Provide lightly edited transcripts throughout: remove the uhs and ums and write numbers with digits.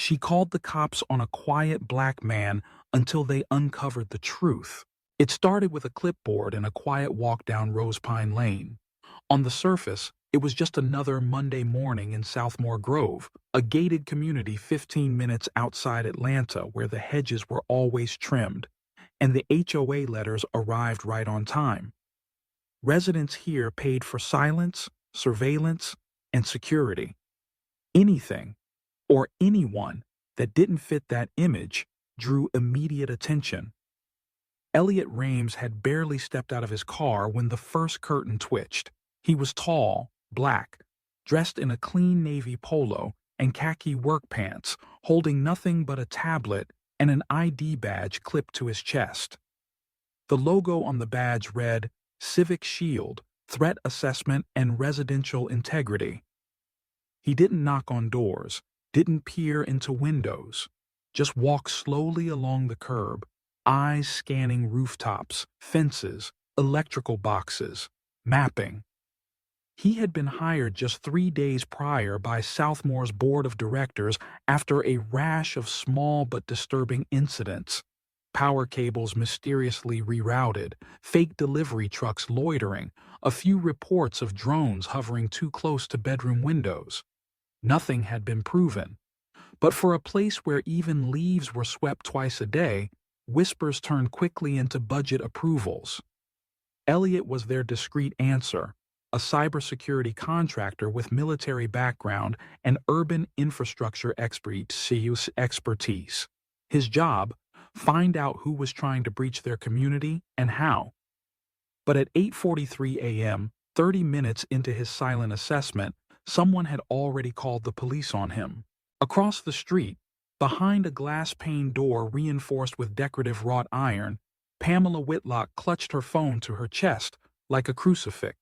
She called the cops on a quiet black man until they uncovered the truth. It started with a clipboard and a quiet walk down Rosepine Lane. On the surface, it was just another Monday morning in Southmore Grove, a gated community 15 minutes outside Atlanta where the hedges were always trimmed, and the HOA letters arrived right on time. Residents here paid for silence, surveillance, and security. Anything, or anyone, that didn't fit that image drew immediate attention. Eliot Rhames had barely stepped out of his car when the first curtain twitched. He was tall, black, dressed in a clean navy polo and khaki work pants, holding nothing but a tablet and an ID badge clipped to his chest. The logo on the badge read, Civic Shield, Threat Assessment and Residential Integrity. He didn't knock on doors, didn't peer into windows, just walked slowly along the curb, eyes scanning rooftops, fences, electrical boxes, mapping. He had been hired just 3 days prior by Southmore's board of directors after a rash of small but disturbing incidents. Power cables mysteriously rerouted, fake delivery trucks loitering, a few reports of drones hovering too close to bedroom windows. Nothing had been proven. But for a place where even leaves were swept twice a day, whispers turned quickly into budget approvals. Eliot was their discreet answer, a cybersecurity contractor with military background and urban infrastructure expertise. His job, find out who was trying to breach their community and how. But at 8:43 a.m., 30 minutes into his silent assessment, someone had already called the police on him. Across the street, behind a glass-pane door reinforced with decorative wrought iron, Pamela Whitlock clutched her phone to her chest like a crucifix.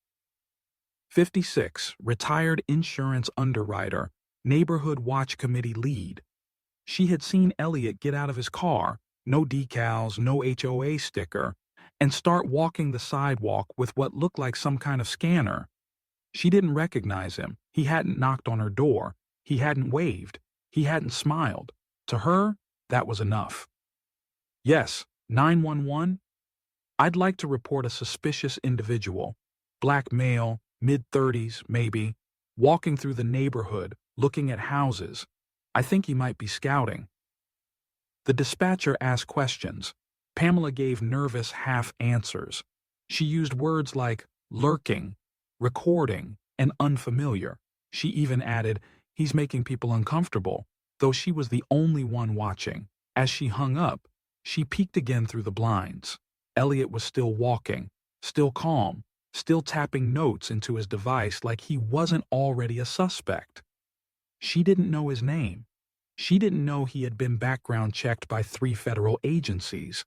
56, retired insurance underwriter, neighborhood watch committee lead. She had seen Eliot get out of his car, no decals, no HOA sticker, and start walking the sidewalk with what looked like some kind of scanner. She didn't recognize him. He hadn't knocked on her door. He hadn't waved. He hadn't smiled. To her, that was enough. Yes, 911. I'd like to report a suspicious individual, black male, mid-30s maybe, walking through the neighborhood, looking at houses. I think he might be scouting. The dispatcher asked questions. Pamela gave nervous half-answers. She used words like lurking, recording, and unfamiliar. She even added, he's making people uncomfortable, though she was the only one watching. As she hung up, she peeked again through the blinds. Eliot was still walking, still calm, still tapping notes into his device like he wasn't already a suspect. She didn't know his name. She didn't know he had been background checked by 3 federal agencies.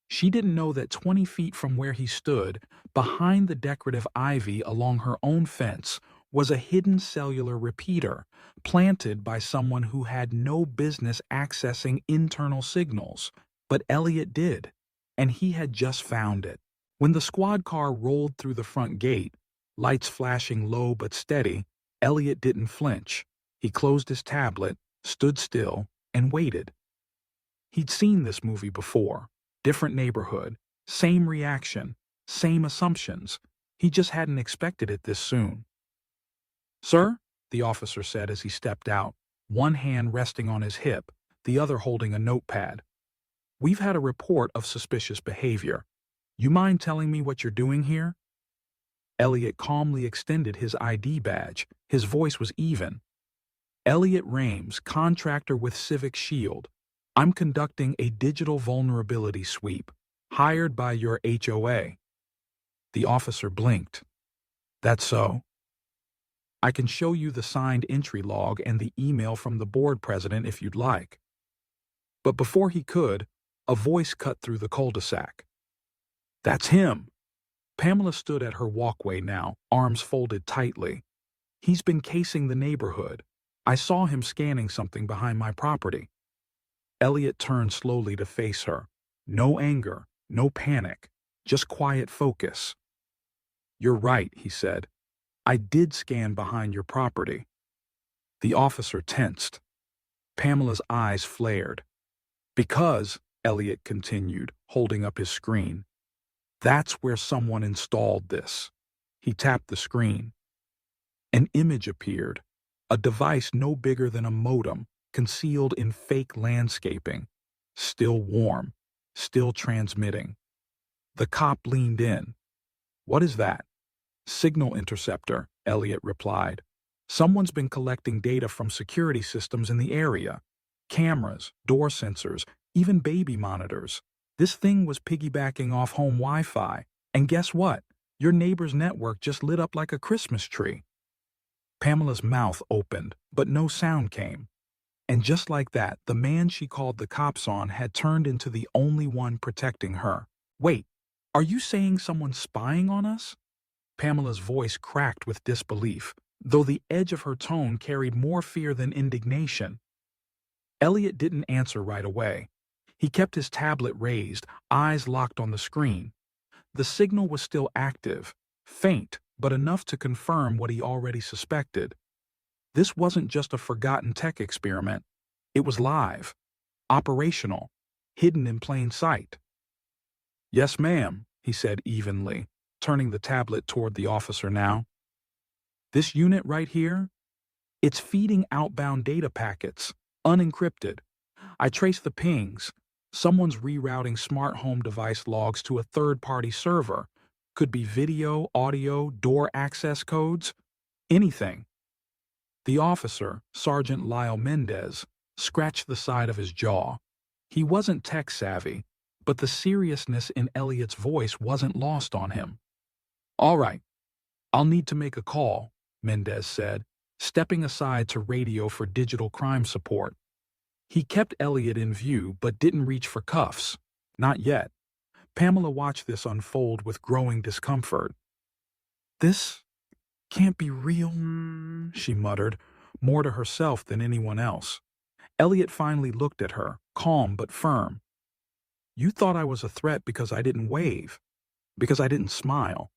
She didn't know that 20 feet from where he stood, behind the decorative ivy along her own fence, was a hidden cellular repeater, planted by someone who had no business accessing internal signals. But Eliot did, and he had just found it. When the squad car rolled through the front gate, lights flashing low but steady, Eliot didn't flinch. He closed his tablet, stood still, and waited. He'd seen this movie before. Different neighborhood, same reaction, same assumptions. He just hadn't expected it this soon. Sir, the officer said as he stepped out, one hand resting on his hip, the other holding a notepad. We've had a report of suspicious behavior. You mind telling me what you're doing here? Eliot calmly extended his ID badge. His voice was even. Eliot Rhames, contractor with Civic Shield. I'm conducting a digital vulnerability sweep, hired by your HOA. The officer blinked. That's so? I can show you the signed entry log and the email from the board president if you'd like. But before he could, a voice cut through the cul-de-sac. That's him. Pamela stood at her walkway now, arms folded tightly. He's been casing the neighborhood. I saw him scanning something behind my property. Eliot turned slowly to face her. No anger, no panic, just quiet focus. You're right, he said. I did scan behind your property. The officer tensed. Pamela's eyes flared. Because, Eliot continued, holding up his screen, that's where someone installed this. He tapped the screen. An image appeared, a device no bigger than a modem, concealed in fake landscaping. Still warm, still transmitting. The cop leaned in. What is that? Signal interceptor, Eliot replied. Someone's been collecting data from security systems in the area. Cameras, door sensors, even baby monitors. This thing was piggybacking off home Wi-Fi. And guess what? Your neighbor's network just lit up like a Christmas tree. Pamela's mouth opened, but no sound came. And just like that, the man she called the cops on had turned into the only one protecting her. Wait, are you saying someone's spying on us? Pamela's voice cracked with disbelief, though the edge of her tone carried more fear than indignation. Eliot didn't answer right away. He kept his tablet raised, eyes locked on the screen. The signal was still active, faint, but enough to confirm what he already suspected. This wasn't just a forgotten tech experiment. It was live, operational, hidden in plain sight. Yes, ma'am, he said evenly, turning the tablet toward the officer now. This unit right here? It's feeding outbound data packets, unencrypted. I traced the pings. Someone's rerouting smart home device logs to a third-party server. Could be video, audio, door access codes, anything. The officer, Sergeant Lyle Mendez, scratched the side of his jaw. He wasn't tech-savvy, but the seriousness in Eliot's voice wasn't lost on him. All right, I'll need to make a call, Mendez said, stepping aside to radio for digital crime support. He kept Eliot in view but didn't reach for cuffs. Not yet. Pamela watched this unfold with growing discomfort. This can't be real, she muttered, more to herself than anyone else. Eliot finally looked at her, calm but firm. You thought I was a threat because I didn't wave, because I didn't smile.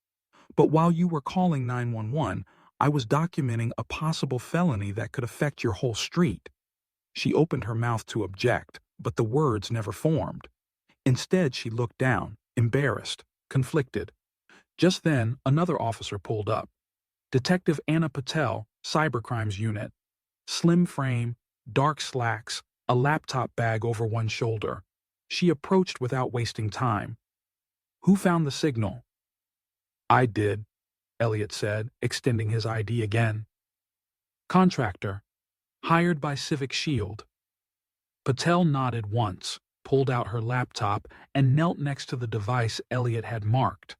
But while you were calling 911, I was documenting a possible felony that could affect your whole street. She opened her mouth to object, but the words never formed. Instead, she looked down, embarrassed, conflicted. Just then, another officer pulled up. Detective Anna Patel, Cybercrimes Unit. Slim frame, dark slacks, a laptop bag over one shoulder. She approached without wasting time. Who found the signal? I did, Eliot said, extending his ID again. Contractor. Hired by Civic Shield. Patel nodded once, pulled out her laptop, and knelt next to the device Eliot had marked.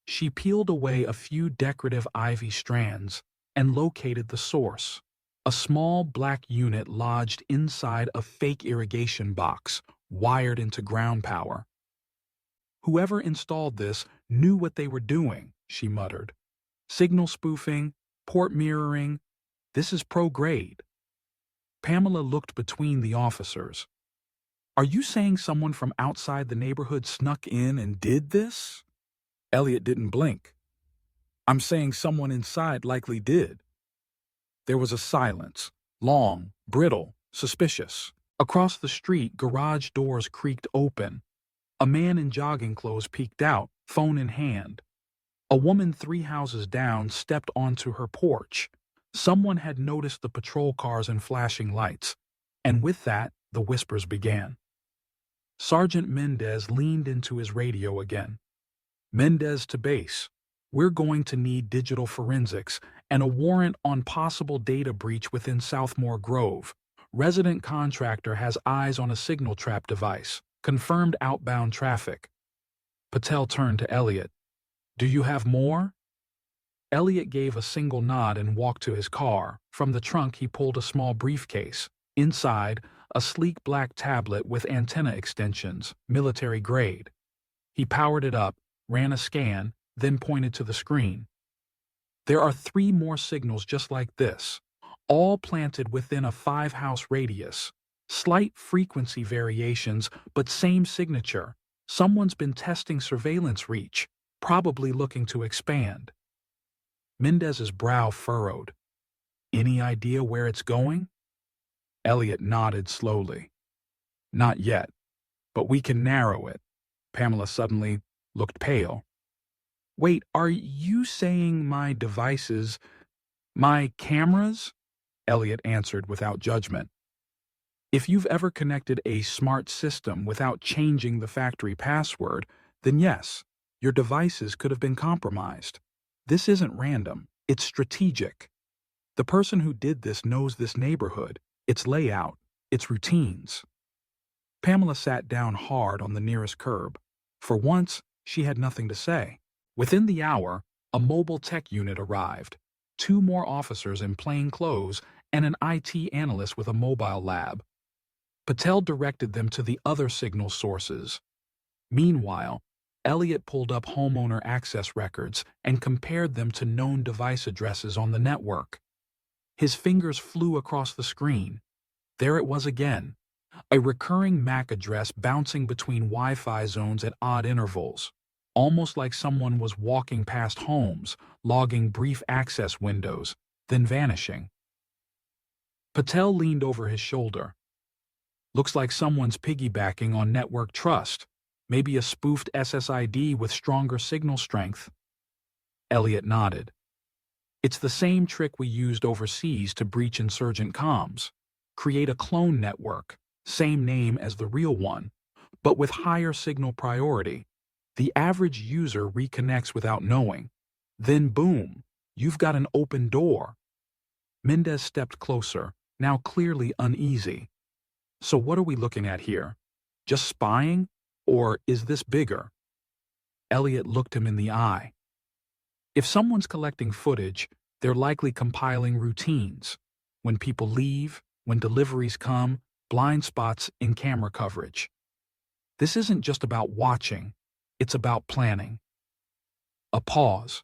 She peeled away a few decorative ivy strands and located the source, a small black unit lodged inside a fake irrigation box, wired into ground power. Whoever installed this knew what they were doing, she muttered. Signal spoofing, port mirroring, this is pro-grade. Pamela looked between the officers. Are you saying someone from outside the neighborhood snuck in and did this? Eliot didn't blink. I'm saying someone inside likely did. There was a silence, long, brittle, suspicious. Across the street, garage doors creaked open. A man in jogging clothes peeked out, phone in hand. A woman 3 houses down stepped onto her porch. Someone had noticed the patrol cars and flashing lights, and with that, the whispers began. Sergeant Mendez leaned into his radio again. Mendez to base. We're going to need digital forensics and a warrant on possible data breach within Southmore Grove. Resident contractor has eyes on a signal trap device. Confirmed outbound traffic. Patel turned to Eliot. Do you have more? Eliot gave a single nod and walked to his car. From the trunk he pulled a small briefcase. Inside, a sleek black tablet with antenna extensions, military grade. He powered it up, ran a scan, then pointed to the screen. There are 3 more signals just like this, all planted within a 5-house radius. Slight frequency variations, but same signature. Someone's been testing surveillance reach, probably looking to expand. Mendez's brow furrowed. Any idea where it's going? Eliot nodded slowly. Not yet, but we can narrow it. Pamela suddenly looked pale. Wait, are you saying my devices, my cameras? Eliot answered without judgment. If you've ever connected a smart system without changing the factory password, then yes, your devices could have been compromised. This isn't random, it's strategic. The person who did this knows this neighborhood, its layout, its routines. Pamela sat down hard on the nearest curb. For once, she had nothing to say. Within the hour, a mobile tech unit arrived, 2 more officers in plain clothes and an IT analyst with a mobile lab. Patel directed them to the other signal sources. Meanwhile, Eliot pulled up homeowner access records and compared them to known device addresses on the network. His fingers flew across the screen. There it was again, a recurring MAC address bouncing between Wi-Fi zones at odd intervals, almost like someone was walking past homes, logging brief access windows, then vanishing. Patel leaned over his shoulder. Looks like someone's piggybacking on network trust, maybe a spoofed SSID with stronger signal strength. Eliot nodded. It's the same trick we used overseas to breach insurgent comms. Create a clone network, same name as the real one, but with higher signal priority. The average user reconnects without knowing. Then boom, you've got an open door. Mendez stepped closer, now clearly uneasy. So what are we looking at here? Just spying? Or is this bigger? Eliot looked him in the eye. If someone's collecting footage, they're likely compiling routines. When people leave, when deliveries come, blind spots in camera coverage. This isn't just about watching, it's about planning. A pause.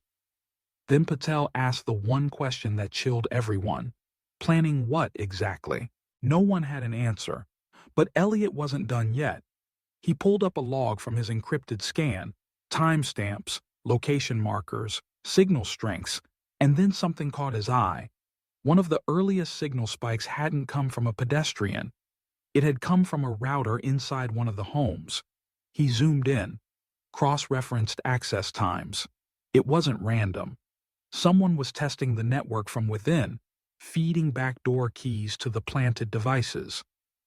Then Patel asked the one question that chilled everyone. Planning what exactly? No one had an answer. But Eliot wasn't done yet. He pulled up a log from his encrypted scan, timestamps, location markers, signal strengths, and then something caught his eye. One of the earliest signal spikes hadn't come from a pedestrian. It had come from a router inside one of the homes. He zoomed in, cross-referenced access times. It wasn't random. Someone was testing the network from within, feeding backdoor keys to the planted devices.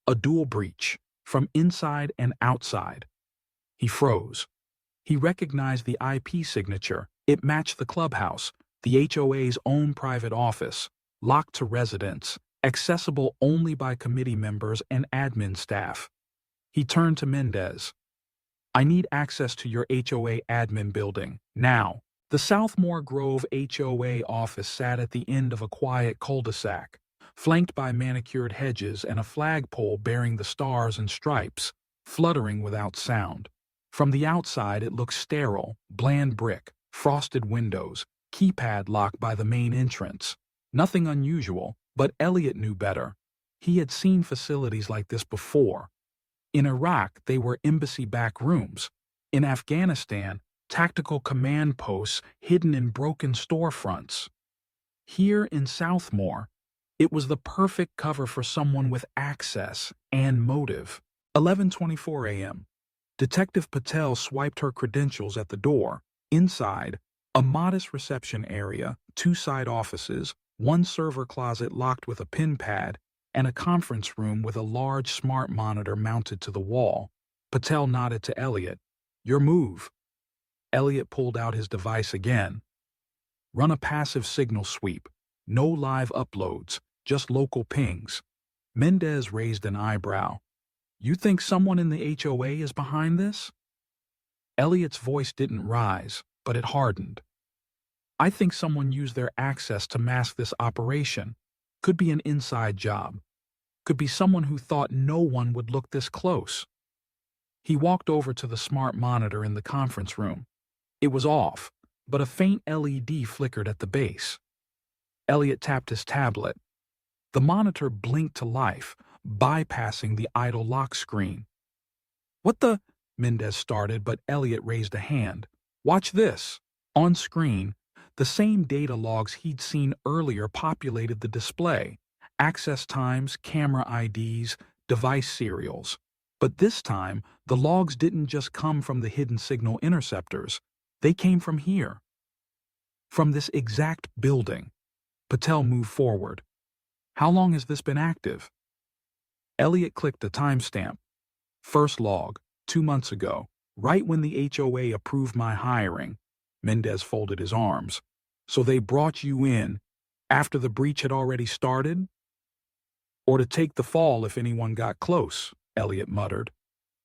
A dual breach, from inside and outside. He froze. He recognized the IP signature. It matched the clubhouse, the HOA's own private office, locked to residents, accessible only by committee members and admin staff. He turned to Mendez. I need access to your HOA admin building, now. The Southmore Grove HOA office sat at the end of a quiet cul-de-sac, flanked by manicured hedges and a flagpole bearing the stars and stripes, fluttering without sound. From the outside it looked sterile, bland brick, frosted windows, keypad lock by the main entrance. Nothing unusual, but Eliot knew better. He had seen facilities like this before. In Iraq, they were embassy back rooms. In Afghanistan, tactical command posts hidden in broken storefronts. Here in Southmore, it was the perfect cover for someone with access and motive. 11:24 a.m. Detective Patel swiped her credentials at the door. Inside, a modest reception area, 2 side offices, 1 server closet locked with a pin pad, and a conference room with a large smart monitor mounted to the wall. Patel nodded to Eliot. Your move. Eliot pulled out his device again. Run a passive signal sweep. No live uploads, just local pings. Mendez raised an eyebrow. You think someone in the HOA is behind this? Eliot's voice didn't rise, but it hardened. I think someone used their access to mask this operation. Could be an inside job. Could be someone who thought no one would look this close. He walked over to the smart monitor in the conference room. It was off, but a faint LED flickered at the base. Eliot tapped his tablet. The monitor blinked to life, bypassing the idle lock screen. What the? Mendez started, but Eliot raised a hand. Watch this. On screen, the same data logs he'd seen earlier populated the display. access times, camera IDs, device serials. But this time, the logs didn't just come from the hidden signal interceptors. They came from here. From this exact building. Patel moved forward. How long has this been active? Eliot clicked a timestamp. First log, 2 months ago, right when the HOA approved my hiring. Mendez folded his arms. So they brought you in after the breach had already started? Or to take the fall if anyone got close, Eliot muttered.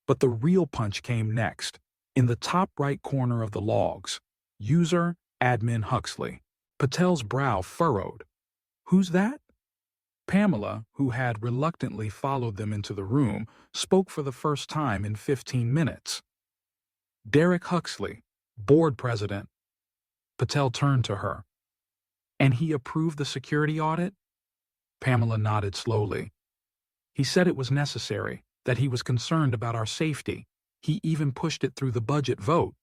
But the real punch came next. In the top right corner of the logs, user admin Huxley. Patel's brow furrowed. Who's that? Pamela, who had reluctantly followed them into the room, spoke for the first time in 15 minutes. Derek Huxley, board president. Patel turned to her. And he approved the security audit? Pamela nodded slowly. He said it was necessary, that he was concerned about our safety. He even pushed it through the budget vote.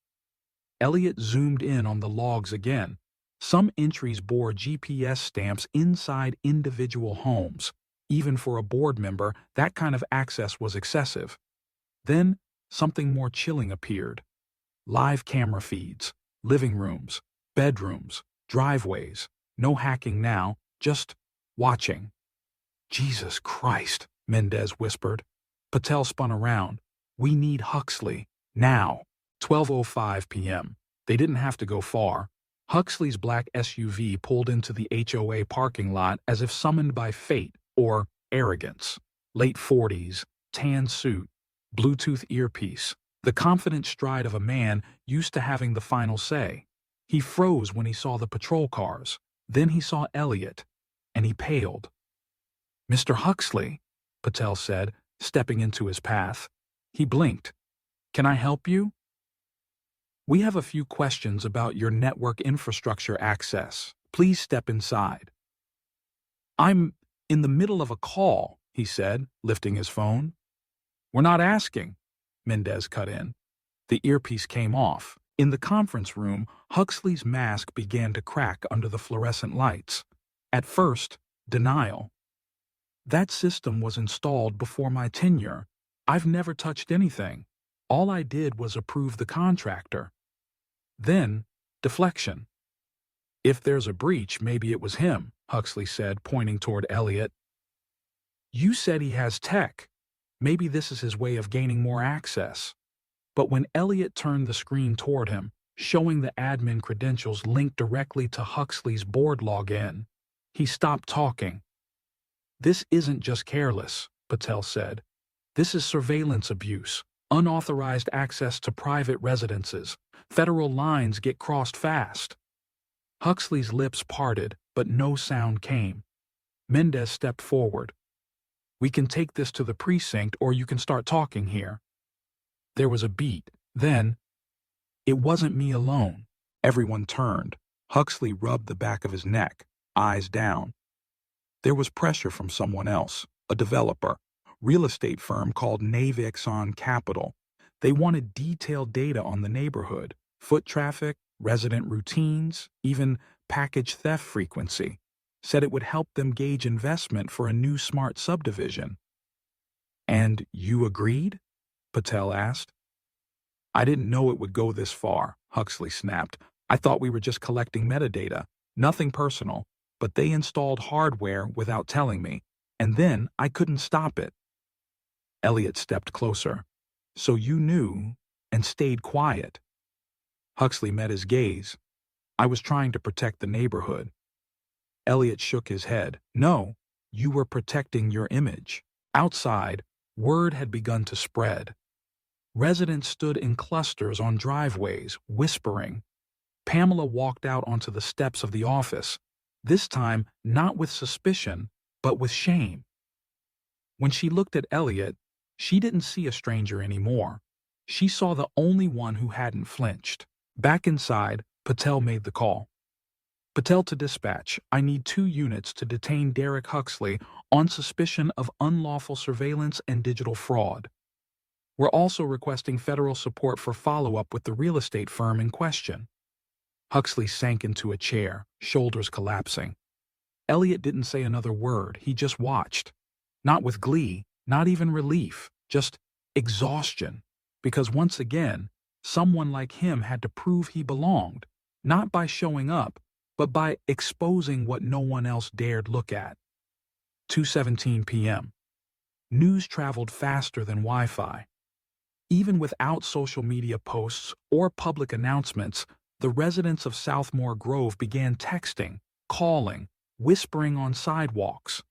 Eliot zoomed in on the logs again. Some entries bore GPS stamps inside individual homes. Even for a board member, that kind of access was excessive. Then, something more chilling appeared. Live camera feeds, living rooms, bedrooms, driveways. No hacking now, just watching. Jesus Christ, Mendez whispered. Patel spun around. We need Huxley, now. 12:05 p.m. They didn't have to go far. Huxley's black SUV pulled into the HOA parking lot as if summoned by fate or arrogance. Late 40s, tan suit, Bluetooth earpiece, the confident stride of a man used to having the final say. He froze when he saw the patrol cars. Then he saw Eliot, and he paled. Mr. Huxley, Patel said, stepping into his path. He blinked. Can I help you? We have a few questions about your network infrastructure access. Please step inside. I'm in the middle of a call, he said, lifting his phone. We're not asking, Mendez cut in. The earpiece came off. In the conference room, Huxley's mask began to crack under the fluorescent lights. At first, denial. That system was installed before my tenure. I've never touched anything. All I did was approve the contractor. Then, deflection. If there's a breach, maybe it was him, Huxley said, pointing toward Eliot. You said he has tech. Maybe this is his way of gaining more access. But when Eliot turned the screen toward him, showing the admin credentials linked directly to Huxley's board login, he stopped talking. This isn't just careless, Patel said. This is surveillance abuse, unauthorized access to private residences. Federal lines get crossed fast. Huxley's lips parted, but no sound came. Mendez stepped forward. We can take this to the precinct or you can start talking here. There was a beat. Then, it wasn't me alone. Everyone turned. Huxley rubbed the back of his neck, eyes down. There was pressure from someone else, a developer, real estate firm called Navexon Capital. They wanted detailed data on the neighborhood, foot traffic, resident routines, even package theft frequency. Said it would help them gauge investment for a new smart subdivision. And you agreed? Patel asked. I didn't know it would go this far, Huxley snapped. I thought we were just collecting metadata, nothing personal, but they installed hardware without telling me, and then I couldn't stop it. Eliot stepped closer. So you knew and stayed quiet. Huxley met his gaze. I was trying to protect the neighborhood. Eliot shook his head. No, you were protecting your image. Outside, word had begun to spread. Residents stood in clusters on driveways, whispering. Pamela walked out onto the steps of the office, this time not with suspicion, but with shame. When she looked at Eliot, she didn't see a stranger anymore. She saw the only one who hadn't flinched. Back inside, Patel made the call. Patel to dispatch, I need 2 units to detain Derek Huxley on suspicion of unlawful surveillance and digital fraud. We're also requesting federal support for follow-up with the real estate firm in question. Huxley sank into a chair, shoulders collapsing. Eliot didn't say another word. He just watched. Not with glee, not even relief, just exhaustion. Because once again, someone like him had to prove he belonged, not by showing up, but by exposing what no one else dared look at. 2:17 p.m. News traveled faster than Wi-Fi. Even without social media posts or public announcements, the residents of Southmore Grove began texting, calling, whispering on sidewalks.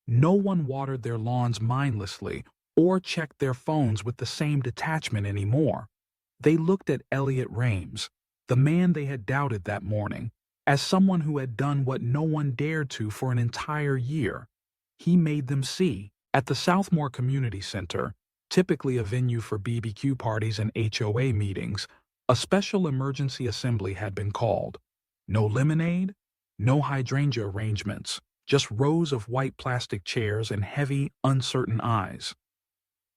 No one watered their lawns mindlessly or checked their phones with the same detachment anymore. They looked at Eliot Rhames, the man they had doubted that morning, as someone who had done what no one dared to for an entire year. He made them see. At the Southmore Community Center, typically a venue for BBQ parties and HOA meetings, a special emergency assembly had been called. No lemonade, no hydrangea arrangements, just rows of white plastic chairs and heavy, uncertain eyes.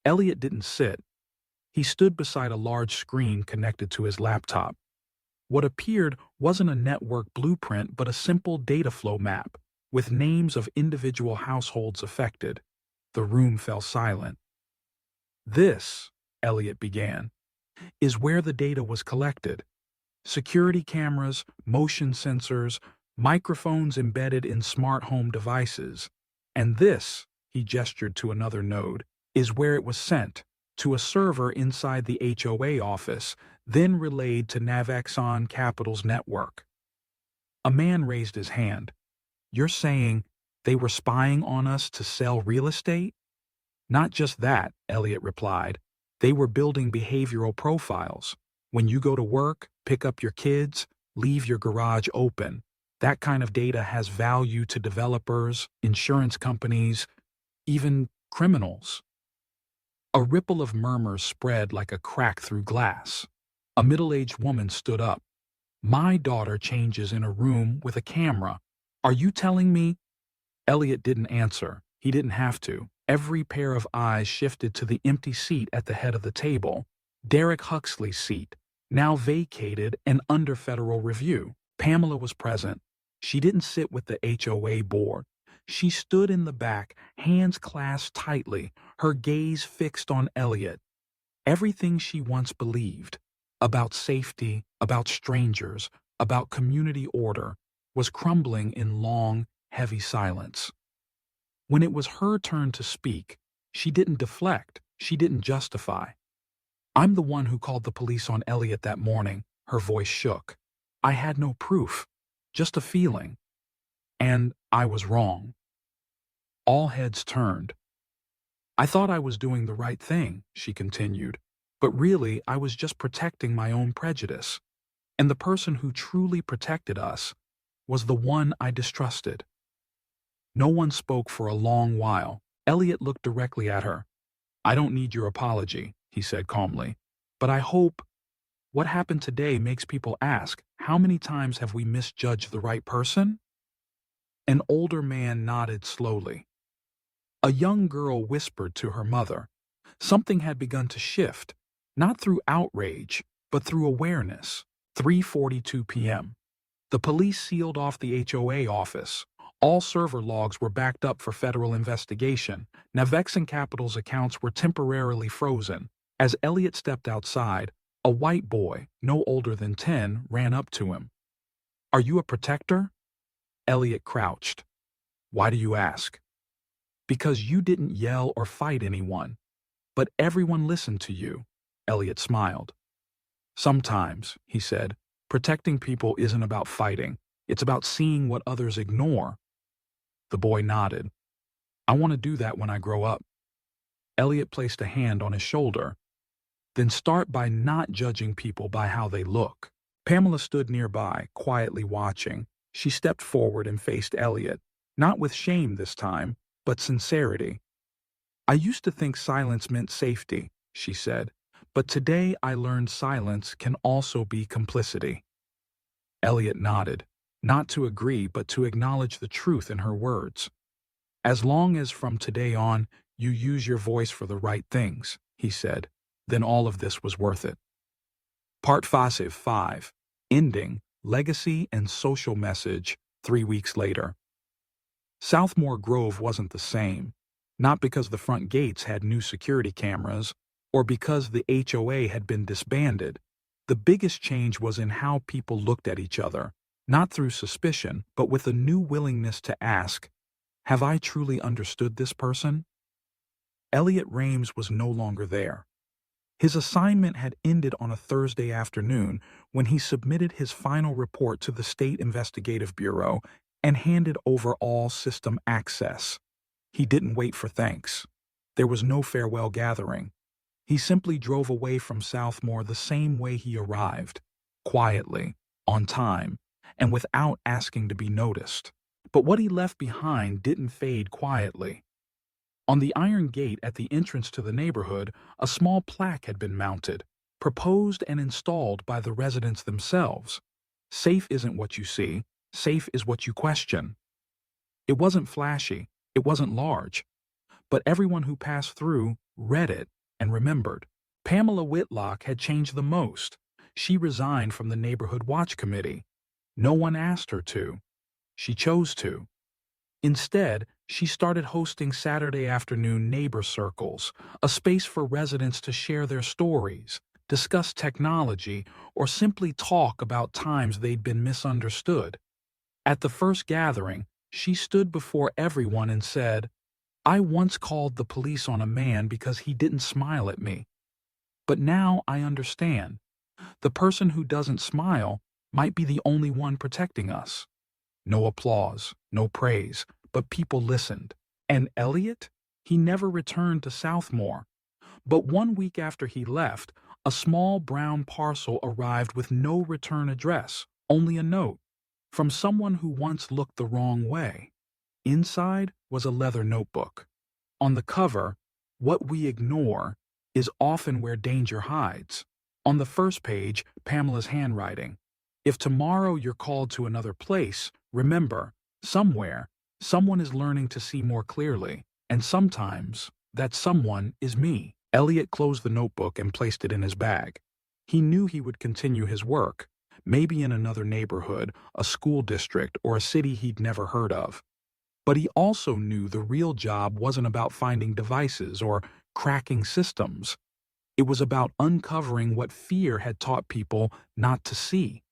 Eliot didn't sit. He stood beside a large screen connected to his laptop. What appeared wasn't a network blueprint but a simple data flow map, with names of individual households affected. The room fell silent. "This," Eliot began, "is where the data was collected. Security cameras, motion sensors, microphones embedded in smart home devices. And this," he gestured to another node, "is where it was sent, to a server inside the HOA office, then relayed to Navexon Capital's network." A man raised his hand. "You're saying they were spying on us to sell real estate?" "Not just that," Eliot replied. "They were building behavioral profiles. When you go to work, pick up your kids, leave your garage open. That kind of data has value to developers, insurance companies, even criminals." A ripple of murmurs spread like a crack through glass. A middle-aged woman stood up. "My daughter changes in a room with a camera. Are you telling me?" Eliot didn't answer. He didn't have to. Every pair of eyes shifted to the empty seat at the head of the table. Derek Huxley's seat, now vacated and under federal review. Pamela was present. She didn't sit with the HOA board. She stood in the back, hands clasped tightly, her gaze fixed on Eliot. Everything she once believed, about safety, about strangers, about community order, was crumbling in long, heavy silence. When it was her turn to speak, she didn't deflect, she didn't justify. "I'm the one who called the police on Eliot that morning," her voice shook. "I had no proof, just a feeling. And I was wrong." All heads turned. "I thought I was doing the right thing," she continued, "but really I was just protecting my own prejudice. And the person who truly protected us was the one I distrusted." No one spoke for a long while. Eliot looked directly at her. "I don't need your apology," he said calmly, "but I hope what happened today makes people ask, how many times have we misjudged the right person?" An older man nodded slowly. A young girl whispered to her mother. Something had begun to shift, not through outrage, but through awareness. 3:42 p.m. The police sealed off the HOA office. All server logs were backed up for federal investigation. Navexon Capital's accounts were temporarily frozen. As Eliot stepped outside, a white boy, no older than 10, ran up to him. "Are you a protector?" Eliot crouched. "Why do you ask?" "Because you didn't yell or fight anyone. But everyone listened to you." Eliot smiled. "Sometimes," he said, "protecting people isn't about fighting. It's about seeing what others ignore." The boy nodded. "I want to do that when I grow up." Eliot placed a hand on his shoulder. "Then start by not judging people by how they look." Pamela stood nearby, quietly watching. She stepped forward and faced Eliot, not with shame this time, but sincerity. "I used to think silence meant safety," she said, "but today I learned silence can also be complicity." Eliot nodded, not to agree but to acknowledge the truth in her words. "As long as from today on you use your voice for the right things," he said, "then all of this was worth it." Part 5, Ending, Legacy and Social Message, 3 weeks later. Southmore Grove wasn't the same, not because the front gates had new security cameras or because the HOA had been disbanded. The biggest change was in how people looked at each other, not through suspicion, but with a new willingness to ask, "Have I truly understood this person?" Eliot Rhames was no longer there. His assignment had ended on a Thursday afternoon when he submitted his final report to the State Investigative Bureau and handed over all system access. He didn't wait for thanks. There was no farewell gathering. He simply drove away from Southmore the same way he arrived, quietly, on time, and without asking to be noticed. But what he left behind didn't fade quietly. On the iron gate at the entrance to the neighborhood, a small plaque had been mounted, proposed and installed by the residents themselves. Safe isn't what you see, safe is what you question. It wasn't flashy, it wasn't large, but everyone who passed through read it and remembered. Pamela Whitlock had changed the most. She resigned from the Neighborhood Watch Committee. No one asked her to. She chose to. Instead, she started hosting Saturday afternoon neighbor circles, a space for residents to share their stories, discuss technology, or simply talk about times they'd been misunderstood. At the first gathering, she stood before everyone and said, "I once called the police on a man because he didn't smile at me. But now I understand. The person who doesn't smile might be the only one protecting us." No applause, no praise, but people listened. And Eliot? He never returned to Southmore. But 1 week after he left, a small brown parcel arrived with no return address, only a note, from someone who once looked the wrong way. Inside was a leather notebook. On the cover, "What we ignore is often where danger hides." On the first page, Pamela's handwriting. "If tomorrow you're called to another place, remember, somewhere, someone is learning to see more clearly, and sometimes that someone is me." Eliot closed the notebook and placed it in his bag. He knew he would continue his work, maybe in another neighborhood, a school district, or a city he'd never heard of. But he also knew the real job wasn't about finding devices or cracking systems. It was about uncovering what fear had taught people not to see.